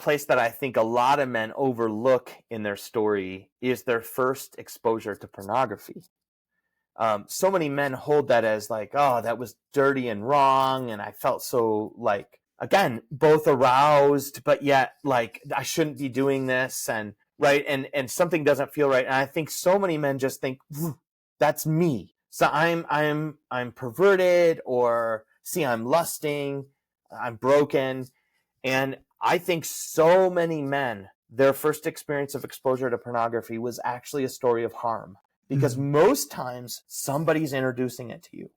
place that I think a lot of men overlook in their story is their first exposure to pornography. So many men hold that as like, oh, that was dirty and wrong. And I felt so like, again, both aroused, but yet like I shouldn't be doing this. And right. And something doesn't feel right. And I think so many men just think that's me. So I'm perverted, or see, I'm lusting, I'm broken. And I think so many men, their first experience of exposure to pornography was actually a story of harm. Because most times somebody's introducing it to you.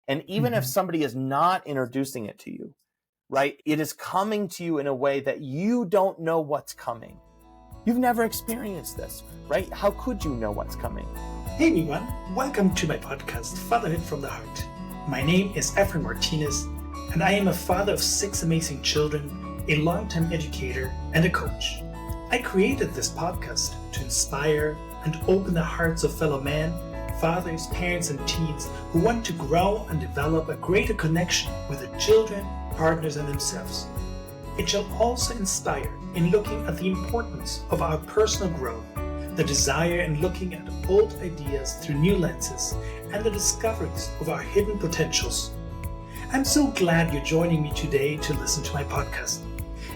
And even if somebody is not introducing it to you, right, it is coming to you in a way that you don't know what's coming. You've never experienced this, right? How could you know what's coming? Hey everyone, welcome to my podcast, Fatherhood from the Heart. My name is Efrain Martinez, and I am a father of 6 amazing children, a longtime educator, and a coach. I created this podcast to inspire and open the hearts of fellow men, fathers, parents, and teens who want to grow and develop a greater connection with their children, partners, and themselves. It shall also inspire in looking at the importance of our personal growth, the desire in looking at old ideas through new lenses, and the discoveries of our hidden potentials. I'm so glad you're joining me today to listen to my podcast.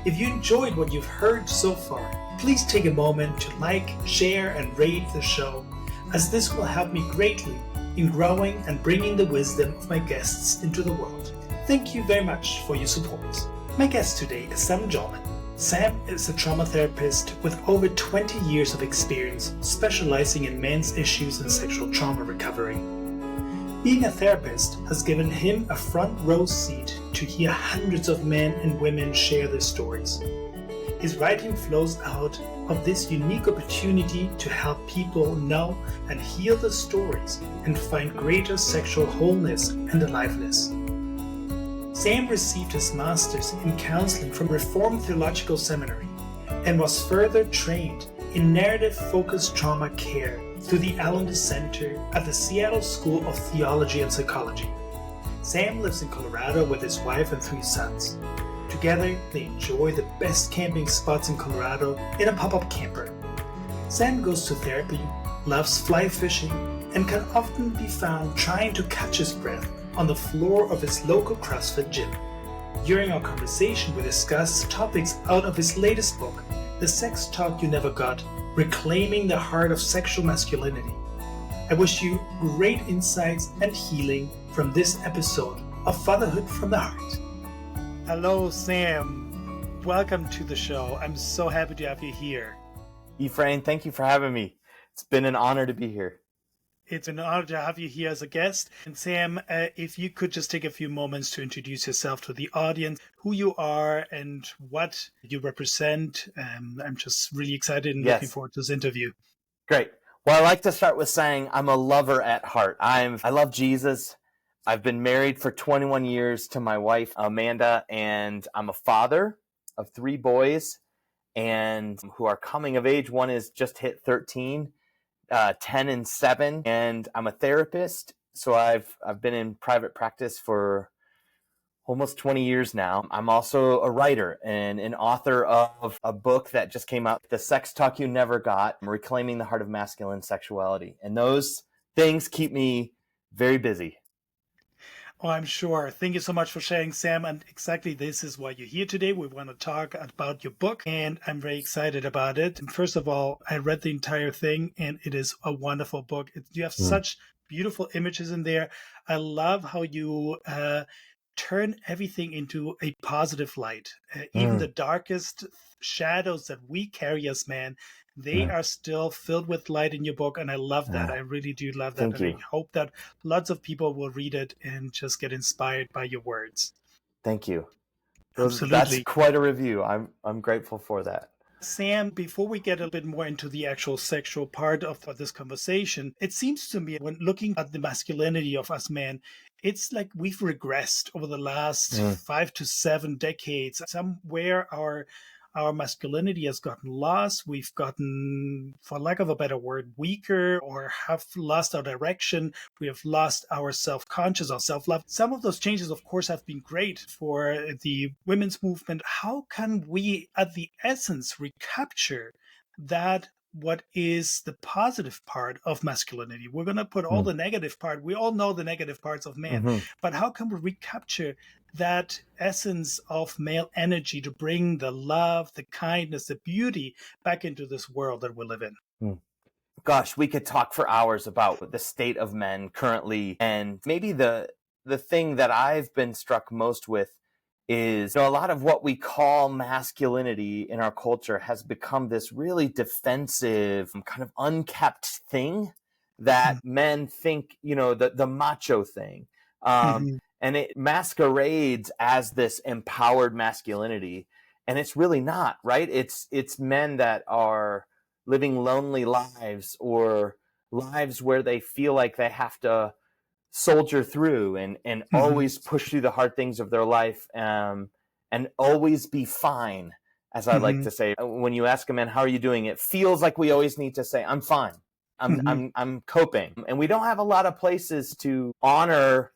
If you enjoyed what you've heard so far, please take a moment to like, share, and rate the show, as this will help me greatly in growing and bringing the wisdom of my guests into the world. Thank you very much for your support. My guest today is Sam Jolman. Sam is a trauma therapist with over 20 years of experience specializing in men's issues and sexual trauma recovery. Being a therapist has given him a front row seat to hear hundreds of men and women share their stories. His writing flows out of this unique opportunity to help people know and heal their stories and find greater sexual wholeness and aliveness. Sam received his master's in counseling from Reformed Theological Seminary and was further trained in narrative-focused trauma care through the Allender Center at the Seattle School of Theology and Psychology. Sam lives in Colorado with his wife and 3 sons. Together, they enjoy the best camping spots in Colorado in a pop-up camper. Sam goes to therapy, loves fly fishing, and can often be found trying to catch his breath on the floor of his local CrossFit gym. During our conversation, we discussed topics out of his latest book, The Sex Talk You Never Got, Reclaiming the Heart of Sexual Masculinity. I wish you great insights and healing from this episode of Fatherhood from the Heart. Hello, Sam. Welcome to the show. I'm so happy to have you here. Efrain, thank you for having me. It's been an honor to be here. It's an honor to have you here as a guest. And Sam, if you could just take a few moments to introduce yourself to the audience, who you are and what you represent. I'm just really excited and looking forward to this interview. Great. Well, I like to start with saying I'm a lover at heart. I love Jesus. I've been married for 21 years to my wife, Amanda, and I'm a father of 3 boys and who are coming of age. One is just hit 13, 10 and 7, and I'm a therapist. So I've been in private practice for almost 20 years now. I'm also a writer and an author of a book that just came out, The Sex Talk You Never Got, Reclaiming the Heart of Masculine Sexuality. And those things keep me very busy. Oh, I'm sure. Thank you so much for sharing, Sam. And exactly this is why you're here today. We want to talk about your book, and I'm very excited about it. And first of all, I read the entire thing, and it is a wonderful book. You have such beautiful images in there. I love how you turn everything into a positive light. Even the darkest shadows that we carry as men, they are still filled with light in your book. And I love that. I really do love that. Thank you. I hope that lots of people will read it and just get inspired by your words. Thank you. Absolutely. That's quite a review. I'm grateful for that. Sam, before we get a bit more into the actual sexual part of this conversation, it seems to me when looking at the masculinity of us men, it's like we've regressed over the last 5 to 7 decades. Somewhere our our masculinity has gotten lost. We've gotten, for lack of a better word, weaker, or have lost our direction. We have lost our self-conscious, our self-love. Some of those changes, of course, have been great for the women's movement. How can we, at the essence, recapture that, what is the positive part of masculinity? We're going to put all the negative part. We all know the negative parts of man, Mm-hmm. but how can we recapture that essence of male energy to bring the love, the kindness, the beauty back into this world that we live in? Gosh, we could talk for hours about the state of men currently, and maybe the thing that I've been struck most with is, a lot of what we call masculinity in our culture has become this really defensive, kind of unkept thing that men think, the macho thing. Mm-hmm. And it masquerades as this empowered masculinity, and it's really not, right? It's men that are living lonely lives, or lives where they feel like they have to soldier through and Mm-hmm. always push through the hard things of their life, and always be fine, as I like Mm-hmm. to say. When you ask a man, how are you doing? It feels like we always need to say, I'm fine. Mm-hmm. I'm coping. And we don't have a lot of places to honor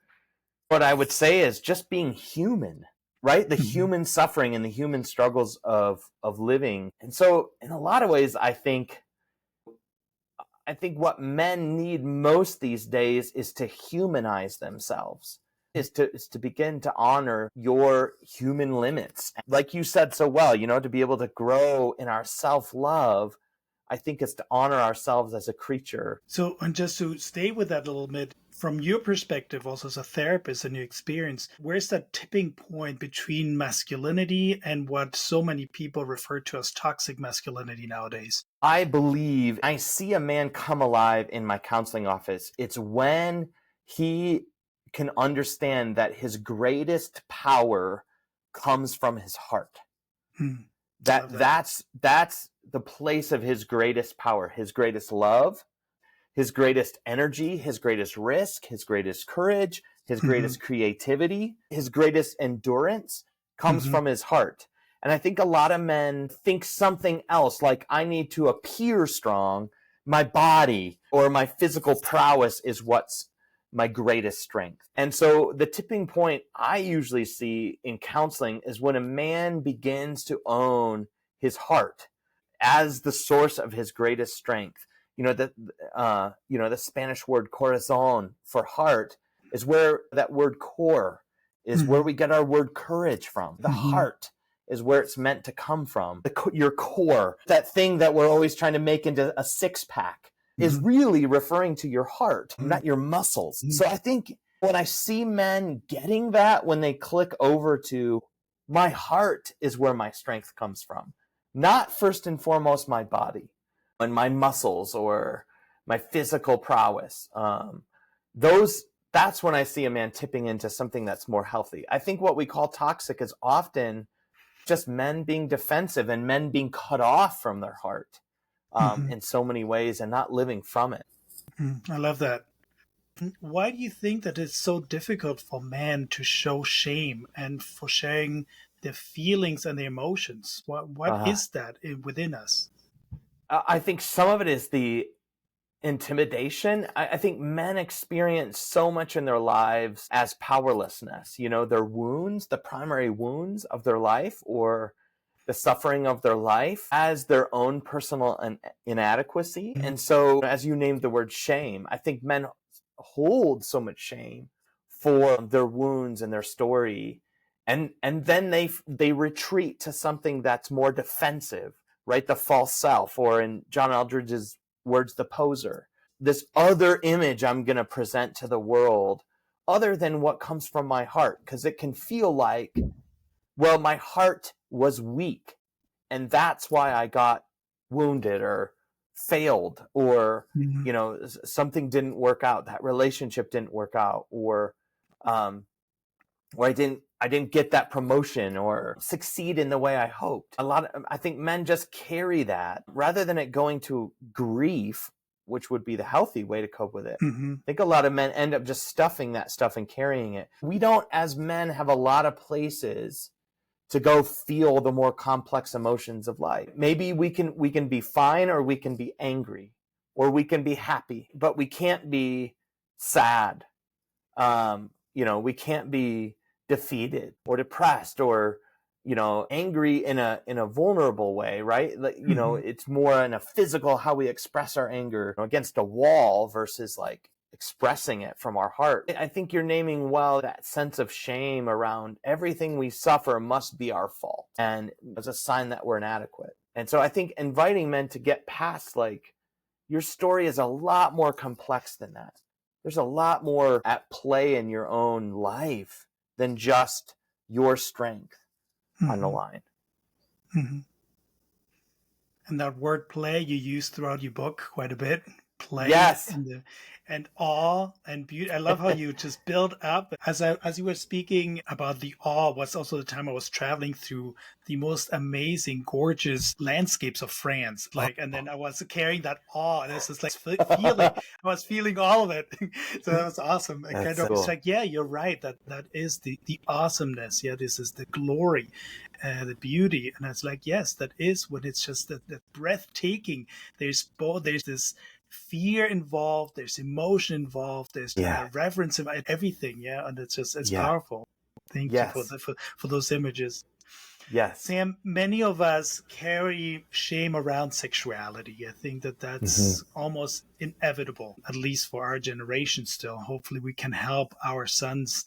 what I would say is just being human, right? The Mm-hmm. human suffering and the human struggles of living. And so in a lot of ways, I think what men need most these days is to humanize themselves, is to begin to honor your human limits. Like you said so well, to be able to grow in our self-love, I think it's to honor ourselves as a creature. So, and just to stay with that a little bit, from your perspective, also as a therapist and your experience, where's that tipping point between masculinity and what so many people refer to as toxic masculinity nowadays? I believe I see a man come alive in my counseling office. It's when he can understand that his greatest power comes from his heart. Hmm. I That love that. that's the place of his greatest power, his greatest love, his greatest energy, his greatest risk, his greatest courage, his Mm-hmm. greatest creativity, his greatest endurance comes Mm-hmm. from his heart. And I think a lot of men think something else, like I need to appear strong. My body or my physical prowess is what's my greatest strength. And so the tipping point I usually see in counseling is when a man begins to own his heart as the source of his greatest strength. The Spanish word corazon for heart is where that word core is, where Mm-hmm. we get our word courage from. The Mm-hmm. heart is where it's meant to come from. Your core, that thing that we're always trying to make into a six pack, is Mm-hmm. really referring to your heart, not your muscles. Mm-hmm. So I think when I see men getting that, when they click over to my heart is where my strength comes from, not first and foremost my body and my muscles or my physical prowess. Those That's when I see a man tipping into something that's more healthy. I think what we call toxic is often just men being defensive and men being cut off from their heart, Mm-hmm. in so many ways, and not living from it. I love that. Why do you think that it's so difficult for men to show shame and for sharing their feelings and their emotions? What Uh, is that within us? I think some of it is the intimidation. I think men experience so much in their lives as powerlessness. Their wounds, the primary wounds of their life, or the suffering of their life, as their own personal inadequacy. Mm-hmm. And so, as you named the word shame, I think men hold so much shame for their wounds and their story, and then they retreat to something that's more defensive, right? The false self, or in John Eldridge's words, the poser. This other image I'm going to present to the world, other than what comes from my heart, because it can feel like, well, my heart was weak, and that's why I got wounded or failed, or Mm-hmm. something didn't work out, that relationship didn't work out, um, or I didn't get that promotion or succeed in the way I hoped. I think men just carry that rather than it going to grief, which would be the healthy way to cope with it. Mm-hmm. I think a lot of men end up just stuffing that stuff and carrying it. We don't, as men, have a lot of places to go feel the more complex emotions of life. Maybe we can be fine, or we can be angry, or we can be happy, but we can't be sad. We can't be defeated or depressed or angry in a vulnerable way, right? It's more in a physical, how we express our anger against a wall versus like expressing it from our heart. I think you're naming well that sense of shame around everything we suffer must be our fault, and as a sign that we're inadequate. And so I think inviting men to get past, like, your story is a lot more complex than that. There's a lot more at play in your own life than just your strength on the line. Mm-hmm. And that word play you use throughout your book quite a bit. Play, yes, and awe and beauty. I love how you just build up. As you were speaking about the awe, was also the time I was traveling through the most amazing, gorgeous landscapes of France. And then I was carrying that awe, and it's just like feeling. I was feeling all of it. So that was awesome. And That's kind of, cool. it's like, yeah, you're right. That is the awesomeness. Yeah, this is the glory. The beauty, and it's like, yes, that is when it's just that breathtaking. There's this fear involved, there's emotion involved, there's reverence about everything. And it's powerful. Thank you for those images. Yes. Sam, many of us carry shame around sexuality. I think that's almost inevitable, at least for our generation still. Hopefully we can help our sons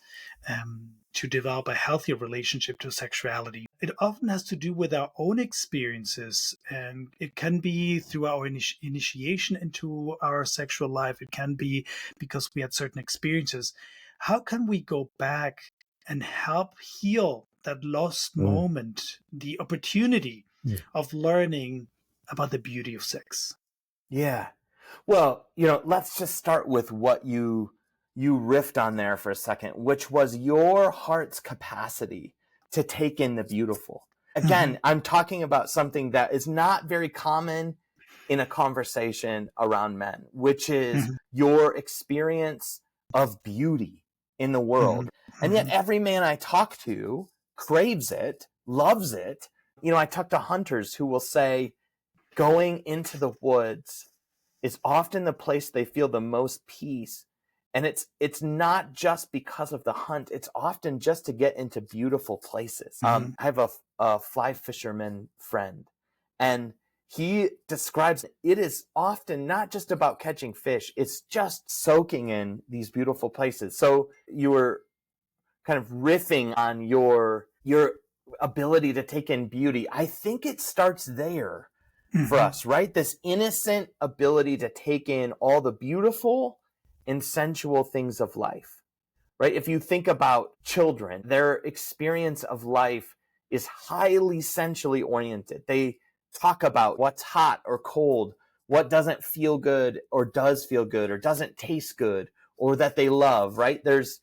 to develop a healthier relationship to sexuality. It often has to do with our own experiences, and it can be through our initiation into our sexual life. It can be because we had certain experiences. How can we go back and help heal that lost moment, the opportunity of learning about the beauty of sex? Yeah. Well, let's just start with what you riffed on there for a second, which was your heart's capacity to take in the beautiful. Again, I'm talking about something that is not very common in a conversation around men, which is your experience of beauty in the world. And yet every man I talk to craves it, loves it. I talk to hunters who will say going into the woods is often the place they feel the most peace. And it's not just because of the hunt. It's often just to get into beautiful places. I have a fly fisherman friend, and he describes it is often not just about catching fish. It's just soaking in these beautiful places. So you were kind of riffing on your ability to take in beauty. I think it starts there for us, right? This innocent ability to take in all the beautiful and sensual things of life, right? If you think about children, their experience of life is highly sensually oriented. They talk about what's hot or cold, what doesn't feel good or does feel good or doesn't taste good or that they love, right? There's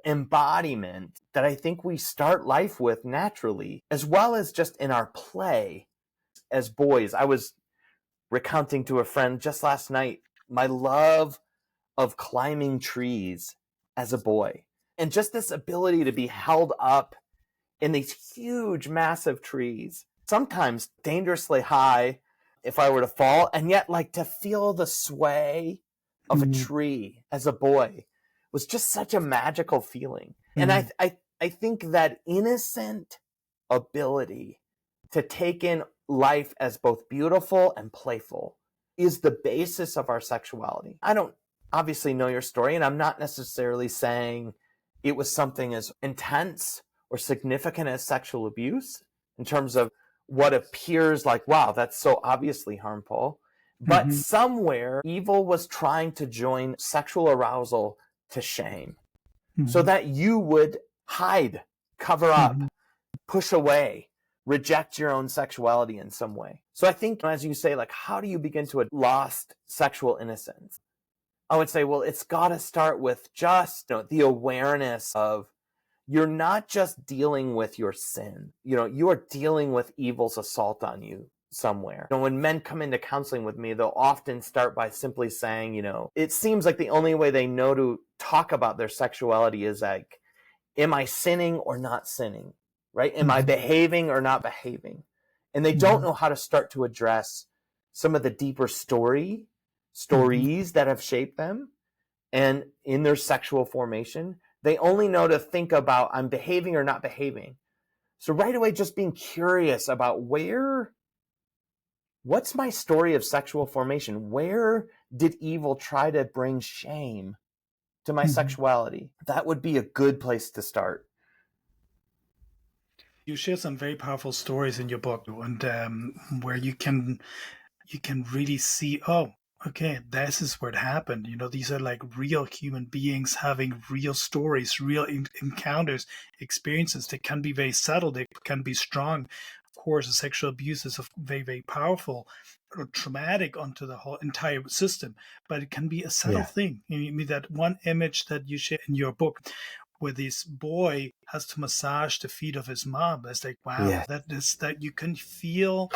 embodiment that I think we start life with naturally, as well as just in our play as boys. I was recounting to a friend just last night my love of climbing trees as a boy, and just this ability to be held up in these huge, massive trees, sometimes dangerously high if I were to fall, and yet like to feel the sway of a tree as a boy was just such a magical feeling. And I think that innocent ability to take in life as both beautiful and playful is the basis of our sexuality. I don't obviously know your story, and I'm not necessarily saying it was something as intense or significant as sexual abuse in terms of what appears like, wow, that's so obviously harmful. But somewhere evil was trying to join sexual arousal to shame so that you would hide, cover up, push away, reject your own sexuality in some way. So I think, as you say, like, how do you begin to lost sexual innocence? I would say, well, it's got to start with just the awareness of you're not just dealing with your sin. You are dealing with evil's assault on you somewhere. When men come into counseling with me, they'll often start by simply saying, it seems like the only way they know to talk about their sexuality is like, am I sinning or not sinning? right? Am I behaving or not behaving? And they don't know how to start to address some of the deeper stories that have shaped them. And in their sexual formation, they only know to think about, I'm behaving or not behaving. So right away, just being curious about what's my story of sexual formation? Where did evil try to bring shame to my sexuality? That would be a good place to start. You share some very powerful stories in your book, and where you can really see, oh, okay, this is where it happened. These are like real human beings having real stories, real encounters, experiences. They can be very subtle. They can be strong. Of course, sexual abuse is very, very powerful or traumatic onto the whole entire system, but it can be a subtle thing. I mean, that one image that you share in your book, where this boy has to massage the feet of his mom. It's like, wow, that you can feel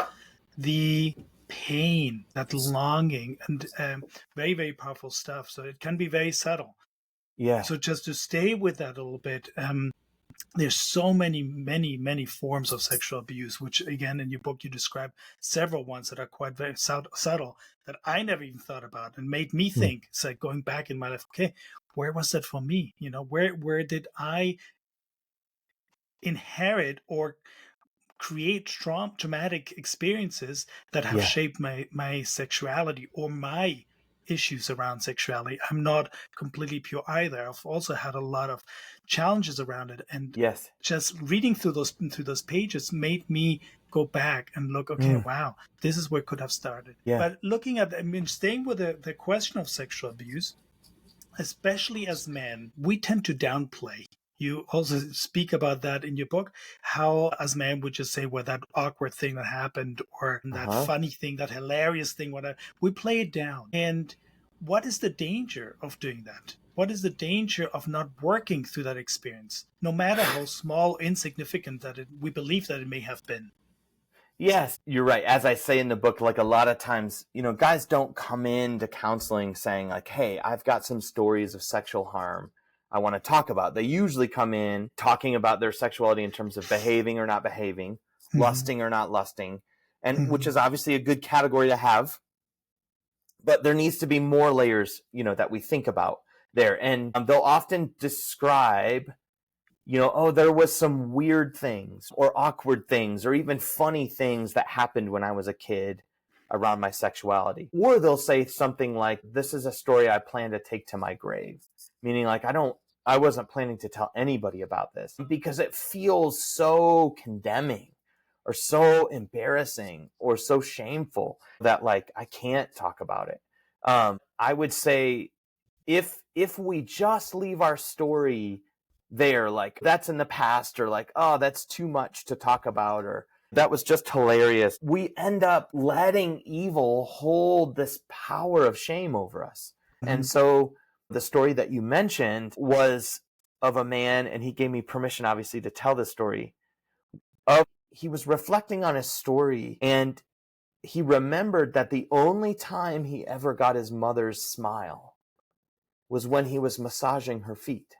the pain, that longing, and very, very powerful stuff. So it can be very subtle. Yeah. So just to stay with that a little bit, there's so many forms of sexual abuse, which again in your book you describe several ones that are quite very subtle that I never even thought about, and made me think. It's like going back in my life, okay, where was that for me? Where did I inherit or create traumatic experiences that have shaped my sexuality or my issues around sexuality? I'm not completely pure either. I've also had a lot of challenges around it, and just reading through those pages made me go back and look, okay, wow, this is where it could have started. But looking at, staying with the question of sexual abuse, especially as men, we tend to downplay. You also speak about that in your book, how as men would just say, well, that awkward thing that happened, or that funny thing, that hilarious thing, whatever, we play it down. And what is the danger of doing that? What is the danger of not working through that experience, no matter how small, insignificant that we believe that it may have been? Yes, you're right. As I say in the book, like a lot of times, guys don't come into counseling saying like, hey, I've got some stories of sexual harm I want to talk about. They usually come in talking about their sexuality in terms of behaving or not behaving, lusting or not lusting, and which is obviously a good category to have. But there needs to be more layers, that we think about there. And they'll often describe, oh, there was some weird things or awkward things or even funny things that happened when I was a kid around my sexuality. Or they'll say something like, this is a story I plan to take to my grave. Meaning like, I wasn't planning to tell anybody about this, because it feels so condemning or so embarrassing or so shameful that like, I can't talk about it. I would say if we just leave our story there, like that's in the past, or like, oh, that's too much to talk about, or that was just hilarious, we end up letting evil hold this power of shame over us. And so the story that you mentioned was of a man, and he gave me permission, obviously, to tell this story. He was reflecting on his story, and he remembered that the only time he ever got his mother's smile was when he was massaging her feet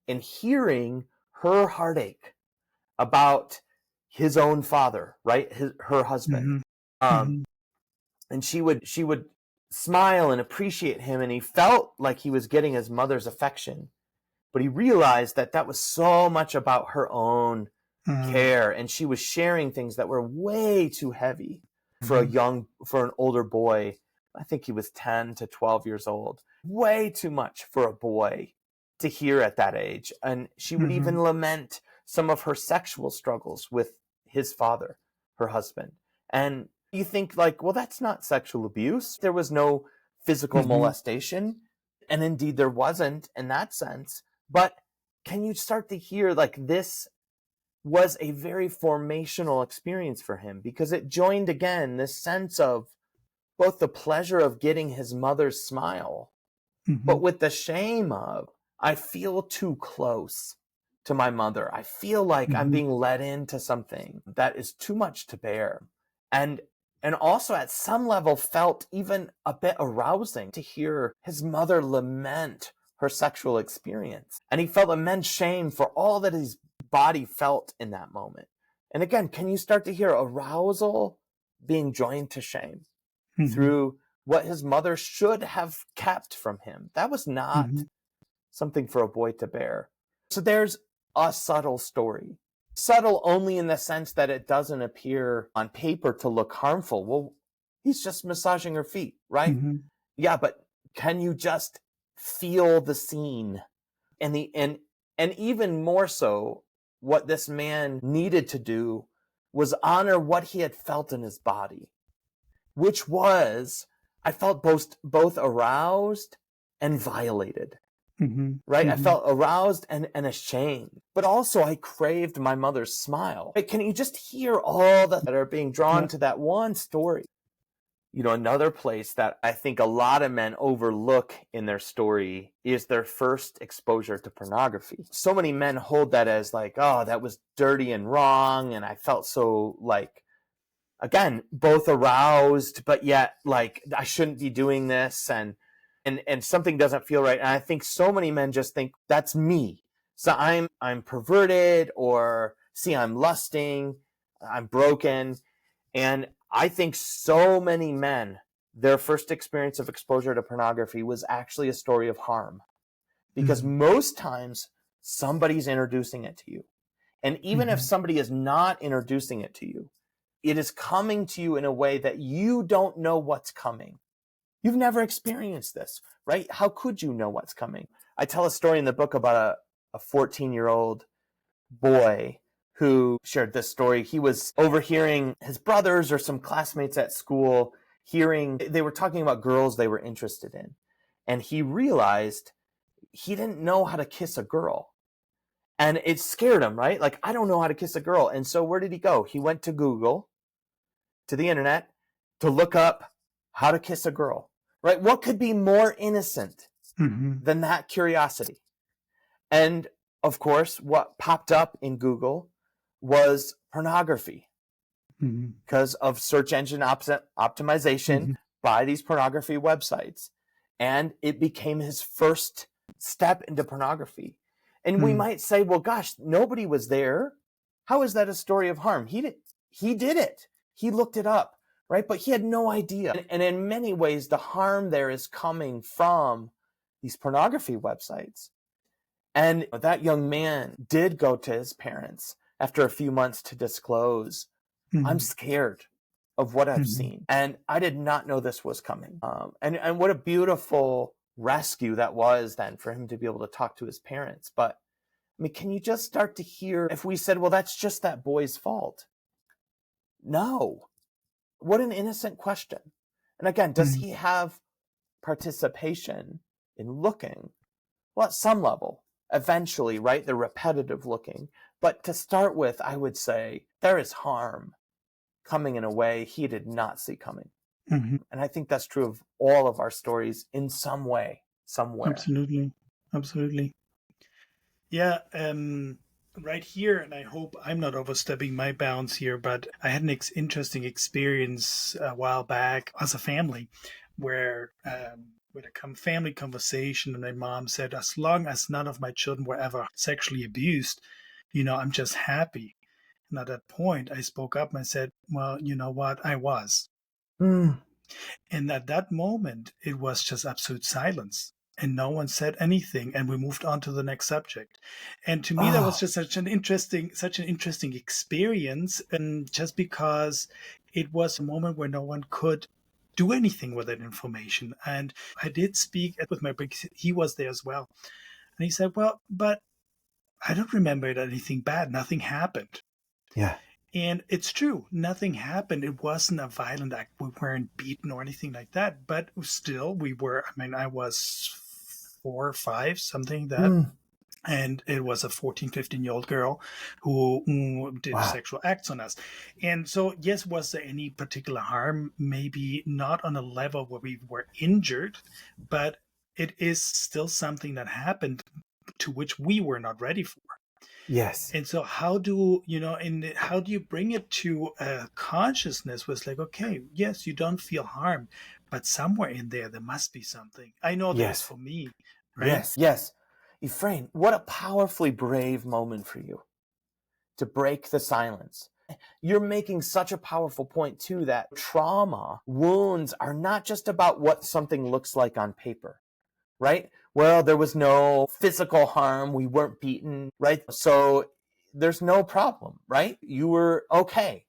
and hearing her heartache about his own father, right? Her husband. And she would smile and appreciate him, and he felt like he was getting his mother's affection, but he realized that that was so much about her own care, and she was sharing things that were way too heavy for an older boy. I think he was 10 to 12 years old. Way too much for a boy to hear at that age. And she would even lament some of her sexual struggles with his father, her husband. And you think like, well, that's not sexual abuse. There was no physical molestation. And indeed there wasn't in that sense. But can you start to hear like this was a very formational experience for him, because it joined again this sense of both the pleasure of getting his mother's smile, but with the shame of, I feel too close to my mother. I feel like I'm being led into something that is too much to bear. And also at some level felt even a bit arousing to hear his mother lament her sexual experience. And he felt immense shame for all that he's body felt in that moment. And again, can you start to hear arousal being joined to shame Mm-hmm. through what his mother should have kept from him? That was not Mm-hmm. something for a boy to bear. So there's a subtle story. Subtle only in the sense that it doesn't appear on paper to look harmful. Well, he's just massaging her feet, right? Mm-hmm. Yeah, but can you just feel the scene? And even more so, what this man needed to do was honor what he had felt in his body, which was, I felt both aroused and violated, Mm-hmm. right? I Mm-hmm. felt aroused and ashamed, but also I craved my mother's smile. Right? Can you just hear all that are being drawn Yeah. to that one story? Another place that I think a lot of men overlook in their story is their first exposure to pornography. So many men hold that as like, oh, that was dirty and wrong. And I felt so like, again, both aroused, but yet like I shouldn't be doing this. And something doesn't feel right. And I think so many men just think that's me. So I'm perverted, or see, I'm lusting, I'm broken. And I think so many men, their first experience of exposure to pornography was actually a story of harm, because Mm-hmm. most times somebody's introducing it to you. And even if Mm-hmm. somebody is not introducing it to you, it is coming to you in a way that you don't know what's coming. You've never experienced this, right? How could you know what's coming? I tell a story in the book about a 14-year-old boy who shared this story. He was overhearing his brothers or some classmates at school they were talking about girls they were interested in. And he realized he didn't know how to kiss a girl. And it scared him, right? Like, I don't know how to kiss a girl. And so where did he go? He went to Google, to the internet, to look up how to kiss a girl, right? What could be more innocent Mm-hmm. than that curiosity? And of course, what popped up in Google was pornography Mm-hmm. because of search engine optimization Mm-hmm. by these pornography websites. And it became his first step into pornography. And we might say, well, gosh, nobody was there. How is that a story of harm? He did it. He looked it up, right? But he had no idea. And in many ways, the harm there is coming from these pornography websites. And that young man did go to his parents after a few months to disclose, I'm scared of what I've Mm-hmm. seen. And I did not know this was coming. And what a beautiful rescue that was then for him to be able to talk to his parents. But I mean, can you just start to hear if we said, well, that's just that boy's fault? No. What an innocent question. And again, does Mm-hmm. he have participation in looking? Well, at some level, eventually, right? The repetitive looking. But to start with, I would say there is harm coming in a way he did not see coming. Mm-hmm. And I think that's true of all of our stories in some way, somewhere. Absolutely. Absolutely. Yeah, right here, and I hope I'm not overstepping my bounds here, but I had an interesting experience a while back as a family where with a family conversation, and my mom said, as long as none of my children were ever sexually abused, I'm just happy. And at that point, I spoke up and I said, well, you know what? I was. Mm. And at that moment, it was just absolute silence. And no one said anything, and we moved on to the next subject. And to me, that was Oh, just such an interesting experience, and just because it was a moment where no one could do anything with that information. And I did speak with my brother; he was there as well, and he said, "Well, but I don't remember anything bad. Nothing happened." yeah. And it's true, nothing happened. It wasn't a violent act. We weren't beaten or anything like that. But still, we were. I mean, I was 4 or 5, something like that. Mm. And it was a 14, 15-year-old girl who did Wow. sexual acts on us. And so, yes, was there any particular harm? Maybe not on a level where we were injured, but it is still something that happened to which we were not ready for. Yes. And so how do how do you bring it to a consciousness where it's like, okay, yes, you don't feel harm, but somewhere in there must be something. I know there is Yes. for me, right? Yes. Yes. Efrain, what a powerfully brave moment for you. to break the silence. You're making such a powerful point too, that trauma, wounds are not just about what something looks like on paper, right? Well, there was no physical harm. We weren't beaten, right? So there's no problem, right? You were okay.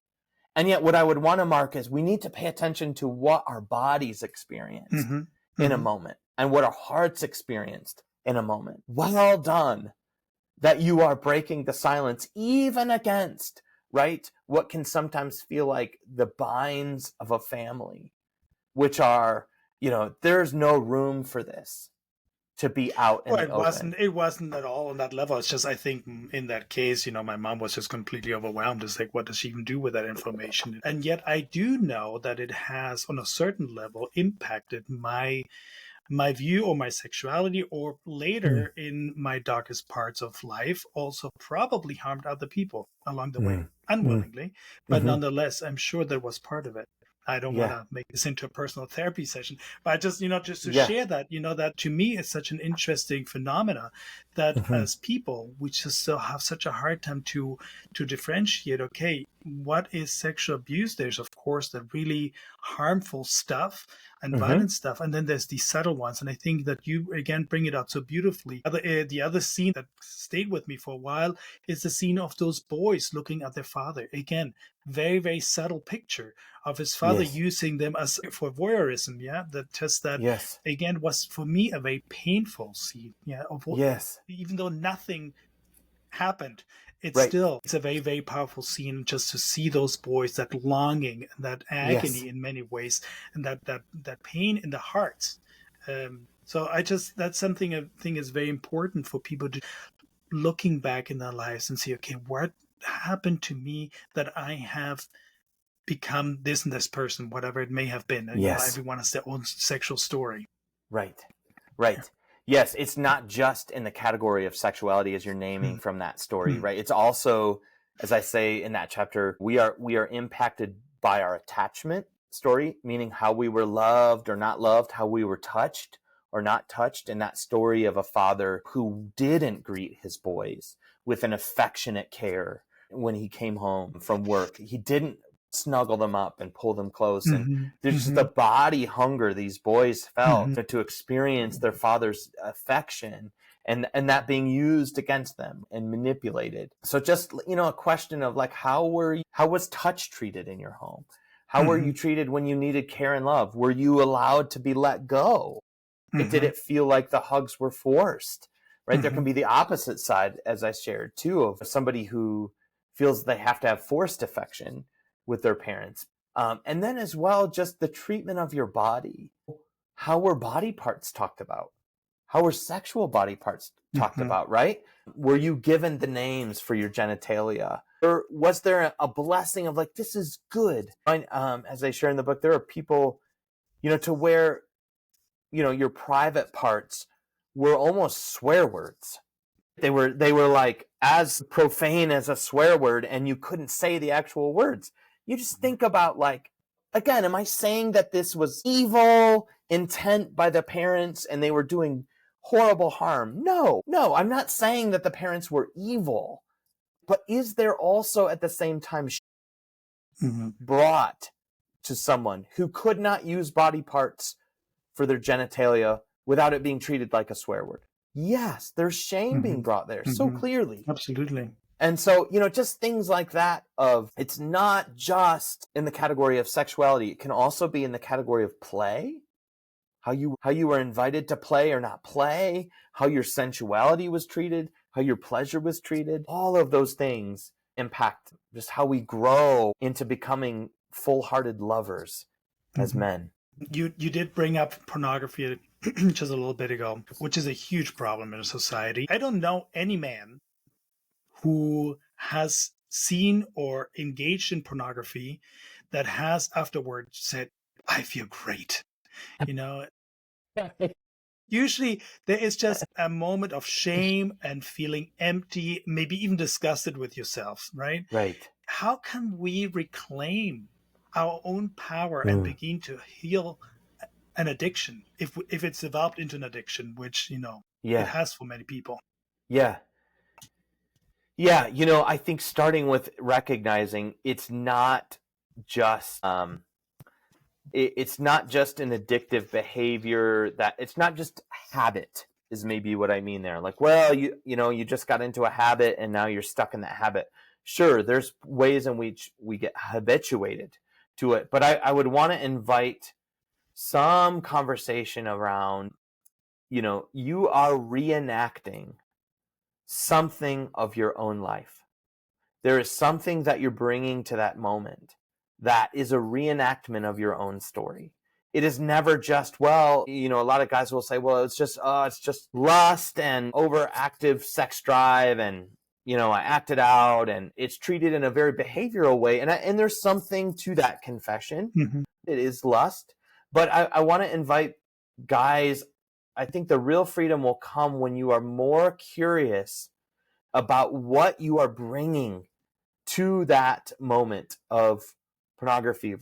And yet what I would want to mark is we need to pay attention to what our bodies experienced in a moment and what our hearts experienced in a moment. Well done that you are breaking the silence, even against, right, what can sometimes feel like the binds of a family, which are, there's no room for this to be out in Well, the open. it wasn't at all on that level. It's just, I think in that case, my mom was just completely overwhelmed. It's like, what does she even do with that information? And yet I do know that it has, on a certain level, impacted my view or my sexuality, or later in my darkest parts of life, also probably harmed other people along the way, unwillingly. But nonetheless, I'm sure that was part of it. I don't want to make this into a personal therapy session, but just, just to share that, that to me is such an interesting phenomena that as people, we just still have such a hard time to differentiate, okay, what is sexual abuse? There's, of course, the really harmful stuff and violent stuff. And then there's these subtle ones. And I think that you, again, bring it out so beautifully. The other scene that stayed with me for a while is the scene of those boys looking at their father. Again, very, very subtle picture of his father using them as for voyeurism. Yeah. That just that, again, was for me a very painful scene. Yeah. Even though nothing happened, it's a very, very powerful scene just to see those boys, that longing and that agony in many ways, and that pain in the hearts. So that's something I think is very important for people to looking back in their lives and see, okay, what happened to me that I have become this and this person, whatever it may have been. And, everyone has their own sexual story. Right. Yes, it's not just in the category of sexuality as you're naming from that story, right? It's also, as I say in that chapter, we are impacted by our attachment story, meaning how we were loved or not loved, how we were touched or not touched. In that story of a father who didn't greet his boys with an affectionate care when he came home from work. He didn't snuggle them up and pull them close. And there's just the body hunger these boys felt to experience their father's affection, and that being used against them and manipulated. So just, a question of like, how was touch treated in your home? How were you treated when you needed care and love? Were you allowed to be let go? Did it feel like the hugs were forced? Right? There can be the opposite side, as I shared too, of somebody who feels they have to have forced affection with their parents. And then as well, just the treatment of your body. How were body parts talked about? How were sexual body parts talked about, right? Were you given the names for your genitalia? Or was there a blessing of like, this is good? As I share in the book, there are people, to where, your private parts were almost swear words. They were like as profane as a swear word, and you couldn't say the actual words. You just think about, like, again, am I saying that this was evil intent by the parents and they were doing horrible harm? No, I'm not saying that the parents were evil. But is there also at the same time brought to someone who could not use body parts for their genitalia without it being treated like a swear word? Yes, there's shame being brought there so clearly. Absolutely. And so, just things like that of, it's not just in the category of sexuality. It can also be in the category of play, how you were invited to play or not play, how your sensuality was treated, how your pleasure was treated. All of those things impact just how we grow into becoming full-hearted lovers as men. You did bring up pornography just a little bit ago, which is a huge problem in society. I don't know any man who has seen or engaged in pornography that has afterwards said, I feel great. Usually there is just a moment of shame and feeling empty, maybe even disgusted with yourself, right? Right. How can we reclaim our own power and begin to heal an addiction if it's developed into an addiction, which, it has for many people? Yeah. Yeah, I think starting with recognizing it's not just it's not just an addictive behavior, that it's not just habit is maybe what I mean there. Like, well, you just got into a habit and now you're stuck in that habit. Sure, there's ways in which we get habituated to it, but I would want to invite some conversation around, you are reenacting something of your own life. There is something that you're bringing to that moment that is a reenactment of your own story. It is never just, well, a lot of guys will say, well, it's just lust and overactive sex drive, and I acted out, and it's treated in a very behavioral way. And there's something to that confession. Mm-hmm. It is lust, but I want to invite guys. I think the real freedom will come when you are more curious about what you are bringing to that moment of pornography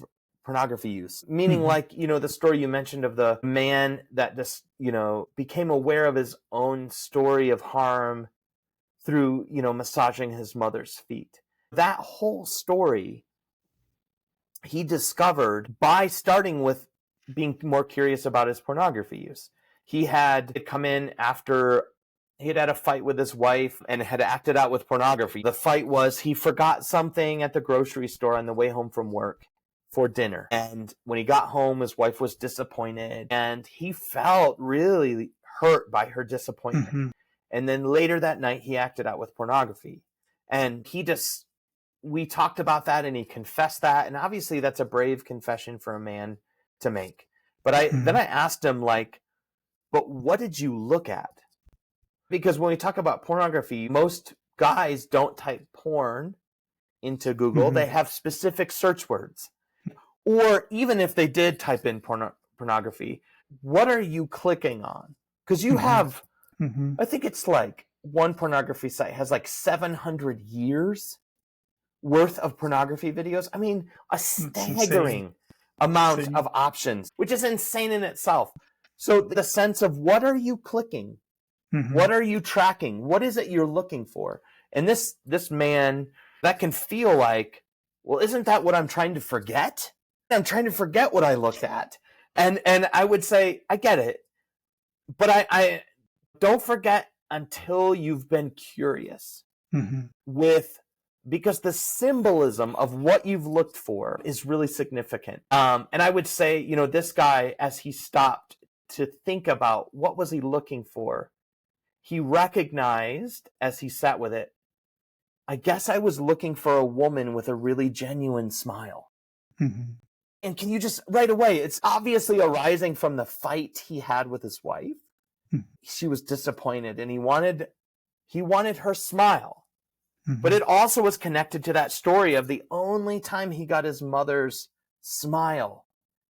use, meaning, Mm-hmm. like, the story you mentioned of the man that just became aware of his own story of harm through massaging his mother's feet. That whole story he discovered by starting with being more curious about his pornography use. He had come in after he had a fight with his wife and had acted out with pornography. The fight was he forgot something at the grocery store on the way home from work for dinner. And when he got home, his wife was disappointed, and he felt really hurt by her disappointment. Mm-hmm. And then later that night, he acted out with pornography. And we talked about that, and he confessed that. And obviously that's a brave confession for a man to make. But then I asked him, like, but what did you look at? Because when we talk about pornography, most guys don't type porn into Google. Mm-hmm. They have specific search words. Or even if they did type in pornography, what are you clicking on? Because you have, Mm-hmm. I think it's like one pornography site has like 700 years worth of pornography videos. I mean, a staggering amount of options, which is insane in itself. So the sense of, what are you clicking? Mm-hmm. What are you tracking? What is it you're looking for? And this man, that can feel like, well, isn't that what I'm trying to forget? I'm trying to forget what I looked at. And I would say, I get it, but I don't forget until you've been curious because the symbolism of what you've looked for is really significant. And I would say, this guy, as he stopped to think about what was he looking for, he recognized as he sat with it, I guess I was looking for a woman with a really genuine smile. Mm-hmm. And can you just, right away, it's obviously arising from the fight he had with his wife. She was disappointed, and he wanted her smile. But it also was connected to that story of the only time he got his mother's smile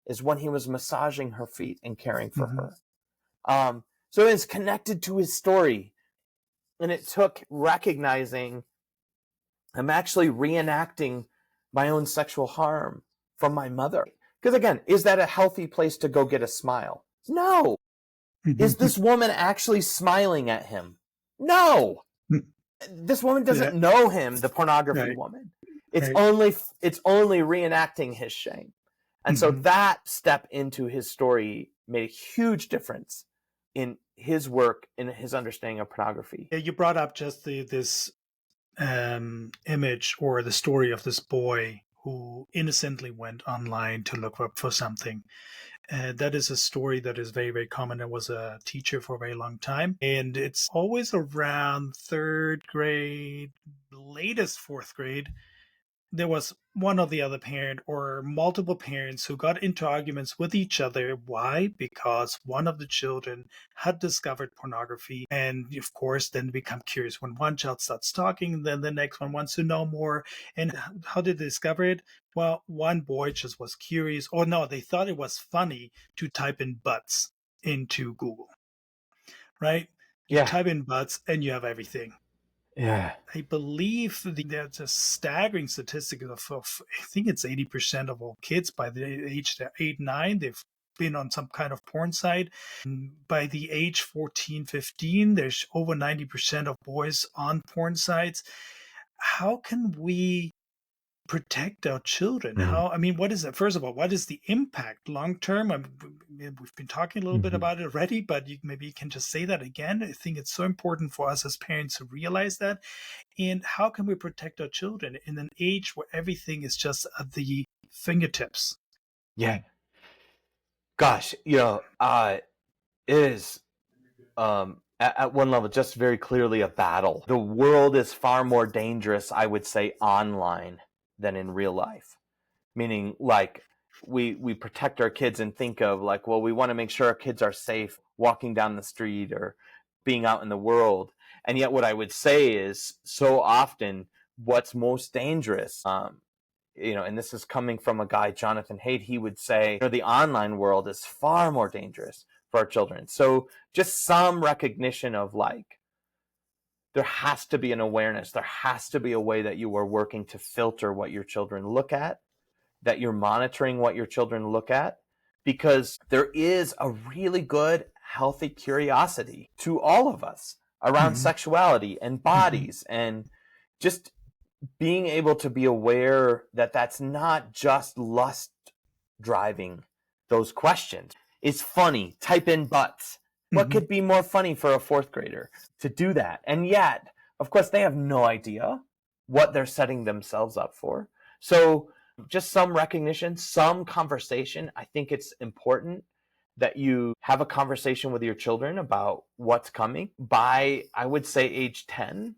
is when he was massaging her feet and caring for her. So it's connected to his story. And it took recognizing I'm actually reenacting my own sexual harm from my mother. Because again, is that a healthy place to go get a smile? No. Is this woman actually smiling at him? No. This woman doesn't know him, the pornography woman. It's only reenacting his shame. And so that step into his story made a huge difference in his work, in his understanding of pornography. Yeah, you brought up just this image or the story of this boy who innocently went online to look up for something. That is a story that is very, very common. I was a teacher for a very long time, and it's always around third grade, latest fourth grade. There was one or the other parent or multiple parents who got into arguments with each other. Why? Because one of the children had discovered pornography, and of course then become curious. When one child starts talking, then the next one wants to know more. And how did they discover it? Well, one boy just was curious, or no, they thought it was funny to type in butts into Google, right? You type in butts and you have everything. Yeah. I believe there's a staggering statistic of I think it's 80% of all kids by the age of 8, 9, they've been on some kind of porn site. By the age 14, 15, there's over 90% of boys on porn sites. How can we protect our children? Mhm. I mean, what is it? First of all, what is the impact long term? We've been talking a little bit Mhm. about it already, but maybe you can just say that again. I think it's so important for us as parents to realize that. And how can we protect our children in an age where everything is just at the fingertips? Yeah. Gosh, it is at one level just very clearly a battle. The world is far more dangerous, I would say, online than in real life. Meaning, like, we protect our kids and think of like, well, we want to make sure our kids are safe walking down the street or being out in the world. And yet, what I would say is, so often, what's most dangerous, and this is coming from a guy, Jonathan Haidt, he would say, the online world is far more dangerous for our children. So just some recognition of like, there has to be an awareness. There has to be a way that you are working to filter what your children look at, that you're monitoring what your children look at, because there is a really good, healthy curiosity to all of us around Hmm. sexuality and Hmm. bodies, and just being able to be aware that that's not just lust driving those questions. It's funny. Type in butts. What Hmm. could be more funny for a fourth grader to do that? And yet, of course, they have no idea what they're setting themselves up for. So, just some recognition, some conversation. I think it's important that you have a conversation with your children about what's coming by, I would say, age 10.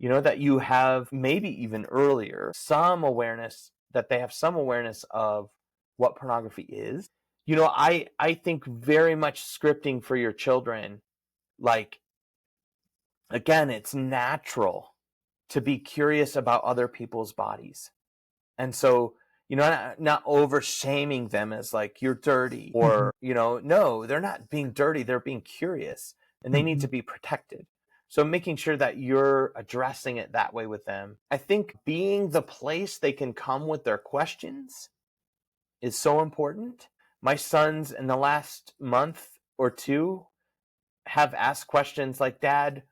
That you have, maybe even earlier, some awareness, that they have some awareness of what pornography is. I think very much scripting for your children, like, again, it's natural to be curious about other people's bodies. And so, not over shaming them as like, you're dirty, Hmm. or, no, they're not being dirty, they're being curious, and they need Hmm. to be protected. So making sure that you're addressing it that way with them. I think being the place they can come with their questions is so important. My sons in the last month or two have asked questions like, Dad,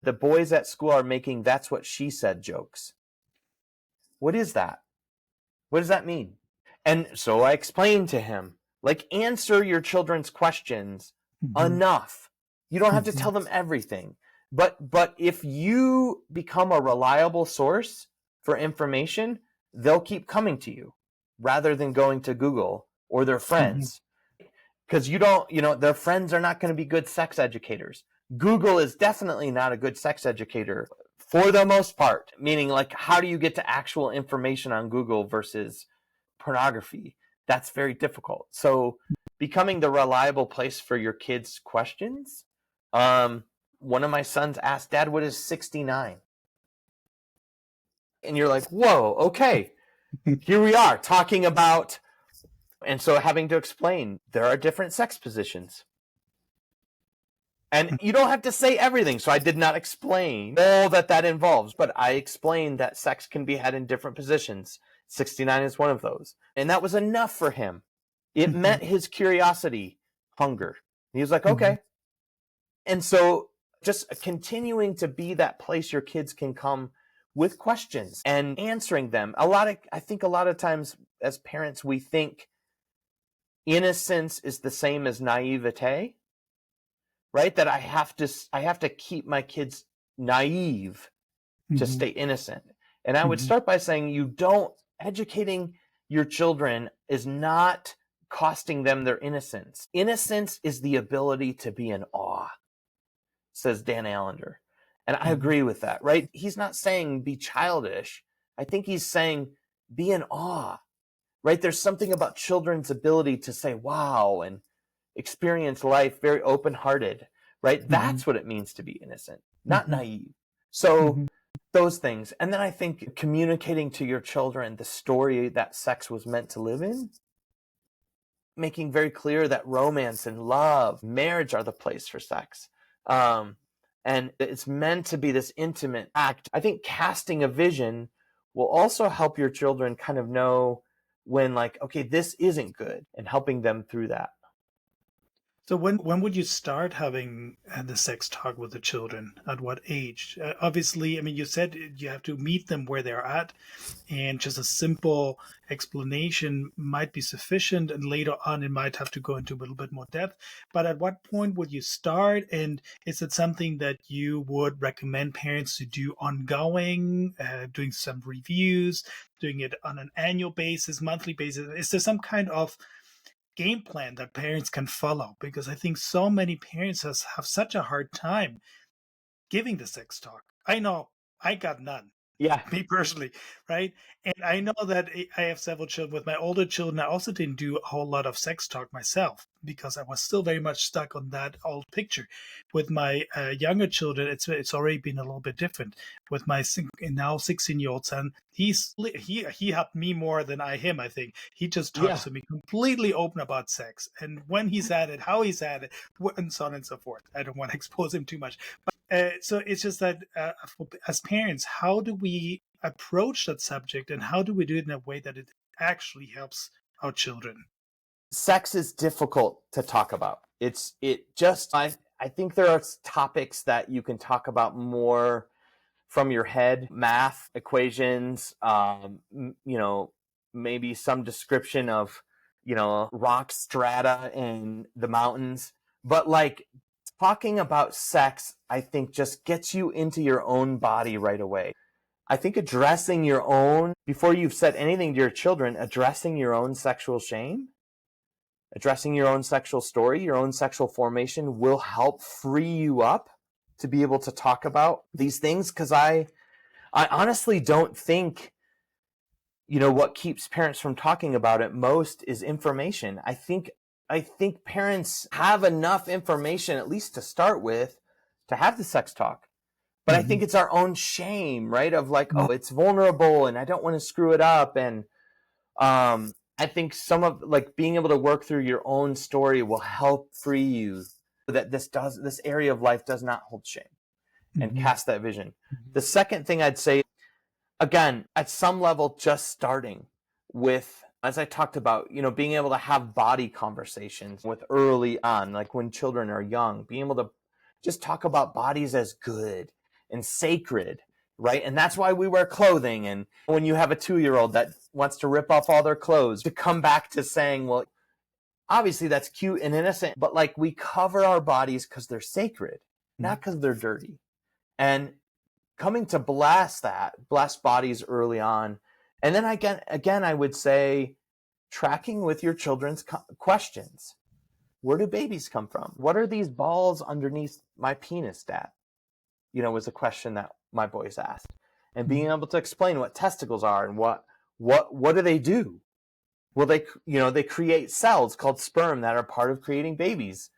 the boys at school are making "that's what she said" jokes. What is that? What does that mean? And so I explained to him, like, answer your children's questions Hmm. enough. You don't have to Hmm. tell them everything. But if you become a reliable source for information, they'll keep coming to you rather than going to Google or their Hmm. friends. Because their friends are not going to be good sex educators. Google is definitely not a good sex educator for the most part, meaning, like, how do you get to actual information on Google versus pornography? That's very difficult. So becoming the reliable place for your kids' questions. One of my sons asked, Dad, what is 69? And you're like, whoa, okay, here we are talking about. And so having to explain, there are different sex positions. And you don't have to say everything. So I did not explain all that involves, but I explained that sex can be had in different positions. 69 is one of those. And that was enough for him. It Hmm. met his curiosity hunger. He was like, Hmm. okay. And so just continuing to be that place your kids can come with questions and answering them. I think a lot of times as parents, we think innocence is the same as naivete, right? That I have to keep my kids naive to Hmm. stay innocent. And I would Hmm. start by saying, educating your children is not costing them their innocence. Innocence is the ability to be in awe, says Dan Allender. And I Hmm. agree with that, right? He's not saying be childish. I think he's saying be in awe, right? There's something about children's ability to say, wow, and experience life very open hearted, right? Hmm. That's what it means to be innocent, not Hmm. naive. So Hmm. those things. And then I think communicating to your children the story that sex was meant to live in, making very clear that romance and love, marriage are the place for sex. Um, and it's meant to be this intimate act. I think casting a vision will also help your children kind of know when, like, okay, this isn't good, and helping them through that. So when would you start having the sex talk with the children? At what age? Obviously, I mean, you said you have to meet them where they're at, and just a simple explanation might be sufficient. And later on, it might have to go into a little bit more depth. But at what point would you start? And is it something that you would recommend parents to do ongoing, doing some reviews, doing it on an annual basis, monthly basis? Is there some kind of game plan that parents can follow? Because I think so many parents have such a hard time giving the sex talk. I know I got none, Yeah. me personally, right? And I know that I have several children. With my older children, I also didn't do a whole lot of sex talk myself because I was still very much stuck on that old picture. With my younger children, it's already been a little bit different. With my now 16-year-old son, he helped me more than I him. I think he just talks Yeah. to me completely open about sex and when he's at it, how he's at it, and so on and so forth. I don't want to expose him too much. So it's just that as parents, how do we approach that subject and how do we do it in a way that it actually helps our children? Sex is difficult to talk about. I think there are topics that you can talk about more from your head, math equations, maybe some description of, rock strata in the mountains. But like talking about sex, I think just gets you into your own body right away. I think addressing your own, before you've said anything to your children, addressing your own sexual shame, addressing your own sexual story, your own sexual formation will help free you up to be able to talk about these things. Because I honestly don't think, what keeps parents from talking about it most is information. I think parents have enough information, at least to start with, to have the sex talk. But I think Mhm. it's our own shame, right? Of like, oh, it's vulnerable and I don't want to screw it up. And I think some of like being able to work through your own story will help free you so that this area of life does not hold shame and Mhm. cast that vision. The second thing I'd say, again, at some level, just starting with, as I talked about, being able to have body conversations with early on, like when children are young, being able to just talk about bodies as good and sacred, right? And that's why we wear clothing. And when you have a 2-year-old that wants to rip off all their clothes, to come back to saying, well, obviously that's cute and innocent, but like we cover our bodies because they're sacred, not because they're dirty. And coming to bless bodies early on. And then again, I would say tracking with your children's questions. Where do babies come from? What are these balls underneath my penis, Dad? Was a question that my boys asked. And being able to explain what testicles are and what do they do? Well, they create cells called sperm that are part of creating babies.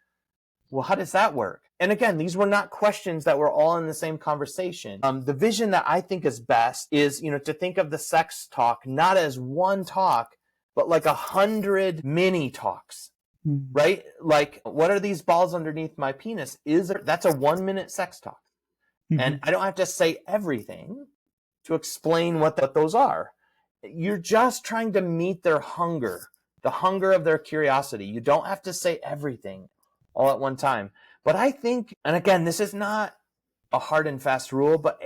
Well, how does that work? And again, these were not questions that were all in the same conversation. The vision that I think is best is, to think of the sex talk not as one talk, but like 100 mini talks, Mhm. right? Like, what are these balls underneath my penis? That's a 1-minute sex talk. And Mhm. I don't have to say everything to explain what those are. You're just trying to meet their hunger, the hunger of their curiosity. You don't have to say everything all at one time. But I think, and again, this is not a hard and fast rule, but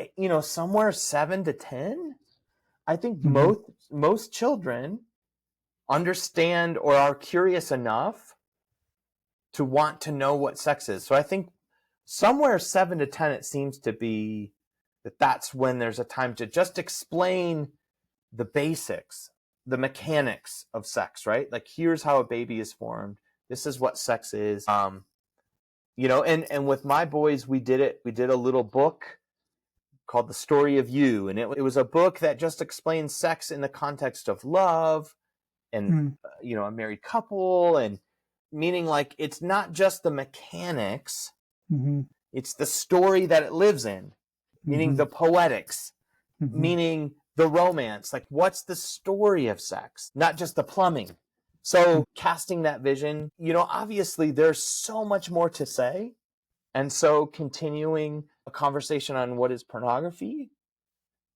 somewhere 7 to 10, I think Mhm. most children understand or are curious enough to want to know what sex is. So I think somewhere 7 to 10, it seems to be that's when there's a time to just explain the basics, the mechanics of sex, right? Like, here's how a baby is formed. This is what sex is. And with my boys, we did it. We did a little book called The Story of You. And it was a book that just explains sex in the context of love and, Mhm. a married couple, and meaning like it's not just the mechanics, Mhm. it's the story that it lives in, meaning the Mhm. poetics, Mhm. meaning the romance. Like, what's the story of sex, not just the plumbing. So casting that vision, obviously there's so much more to say. And so continuing a conversation on what is pornography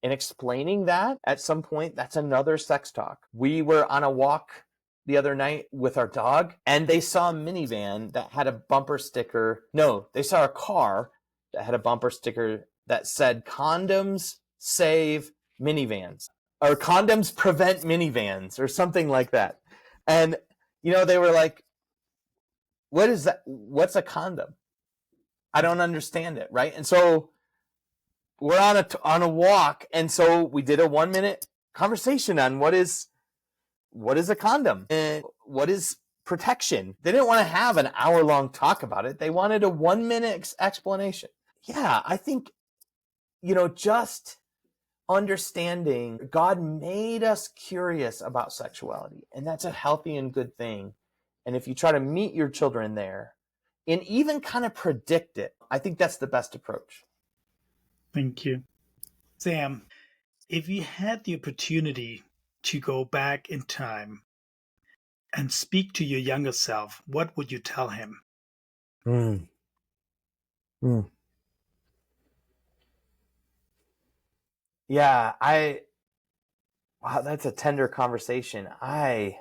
and explaining that at some point, that's another sex talk. We were on a walk the other night with our dog, and they saw a minivan that had a bumper sticker. No, they saw a car that had a bumper sticker that said condoms save minivans, or condoms prevent minivans, or something like that. And, they were like, what is that? What's a condom? I don't understand it. Right. And so we're on a walk. And so we did a 1-minute conversation on what is a condom and what is protection. They didn't want to have an hour-long talk about it. They wanted a 1-minute explanation. Yeah, I think, just understanding God made us curious about sexuality, and that's a healthy and good thing. And if you try to meet your children there and even kind of predict it, I think that's the best approach. Thank you. Sam, if you had the opportunity to go back in time and speak to your younger self, what would you tell him? Yeah, wow, that's a tender conversation. I'd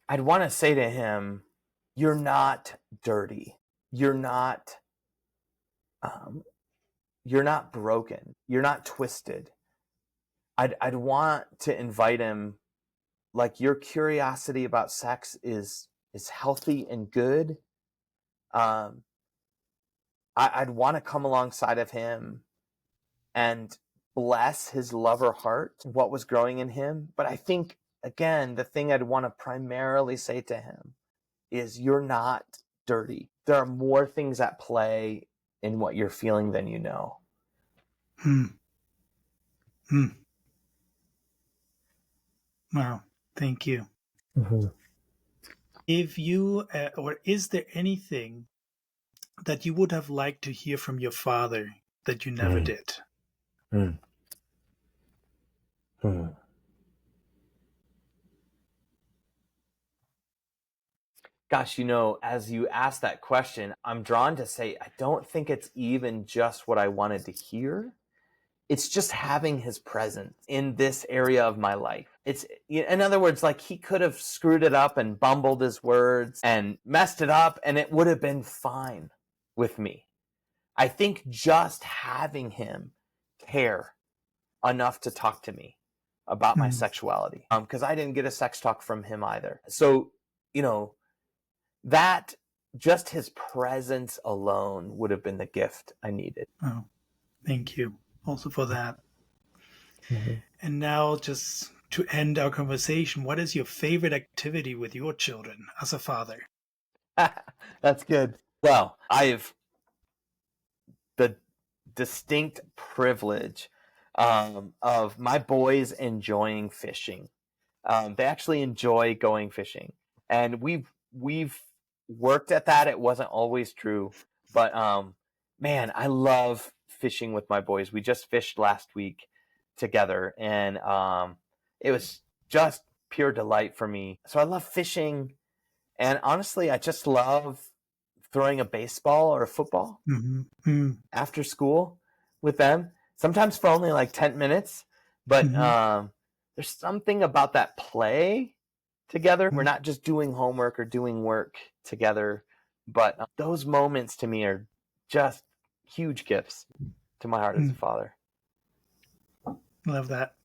want to say to him, you're not dirty. You're not broken. You're not twisted. I'd want to invite him, like, your curiosity about sex is healthy and good. I'd want to come alongside of him and bless his lover heart, what was growing in him. But I think, again, the thing I'd want to primarily say to him is, you're not dirty. There are more things at play in what you're feeling than you know. Wow, thank you. If you, or is there anything that you would have liked to hear from your father that you never did? Gosh, as you ask that question, I'm drawn to say, I don't think it's even just what I wanted to hear. It's just having his presence in this area of my life. It's, in other words, like, he could have screwed it up and bumbled his words and messed it up, and it would have been fine with me. I think just having him care enough to talk to me about my sexuality, because I didn't get a sex talk from him either. So, that just his presence alone would have been the gift I needed. Oh, thank you also for that. And now, just to end our conversation, what is your favorite activity with your children as a father? That's good. Well, I've the distinct privilege of my boys enjoying fishing. They actually enjoy going fishing, and we've worked at that. It wasn't always true, but man, I love fishing with my boys. We just fished last week together, and it was just pure delight for me. So I love fishing, and honestly, I just love throwing a baseball or a football after school with them, sometimes for only like 10 minutes. But there's something about that play together. We're not just doing homework or doing work together, but those moments to me are just huge gifts to my heart as a father. Love that.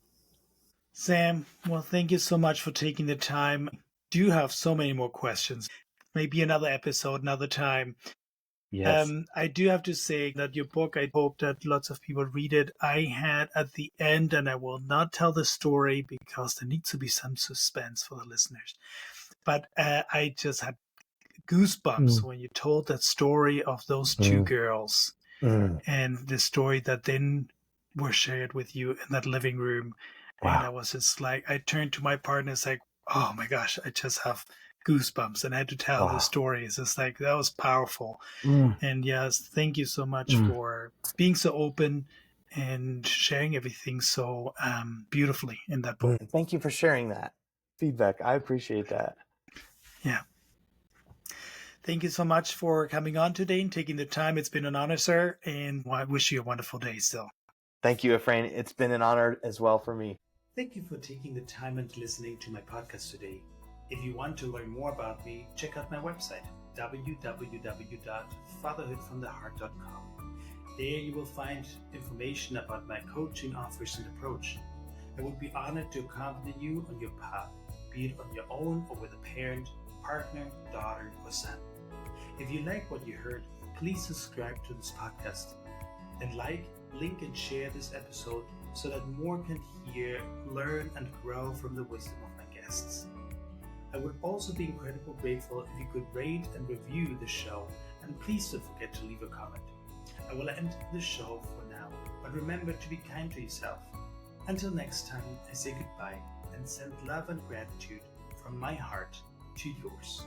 Sam, well, thank you so much for taking the time. I do have so many more questions. Maybe another episode, another time. Yes. I do have to say that your book, I hope that lots of people read it. I had at the end, and I will not tell the story because there needs to be some suspense for the listeners. But I just had goosebumps when you told that story of those two girls and the story that then were shared with you in that living room. Wow. And I was just like, I turned to my partner and said, oh my gosh, I just have goosebumps, and I had to tell the story. It's just like, that was powerful. And yes, thank you so much for being so open and sharing everything so beautifully in that book. Thank you for sharing that feedback. I appreciate that. Yeah. Thank you so much for coming on today and taking the time. It's been an honor, sir, and I wish you a wonderful day still. Thank you, Efrain. It's been an honor as well for me. Thank you for taking the time and listening to my podcast today. If you want to learn more about me, check out my website, www.fatherhoodfromtheheart.com. There you will find information about my coaching offers and approach. I would be honored to accompany you on your path, be it on your own or with a parent, partner, daughter, or son. If you like what you heard, please subscribe to this podcast and link and share this episode so that more can hear, learn, and grow from the wisdom of my guests. I would also be incredibly grateful if you could rate and review the show, and please don't forget to leave a comment. I will end the show for now, but remember to be kind to yourself. Until next time, I say goodbye and send love and gratitude from my heart to yours.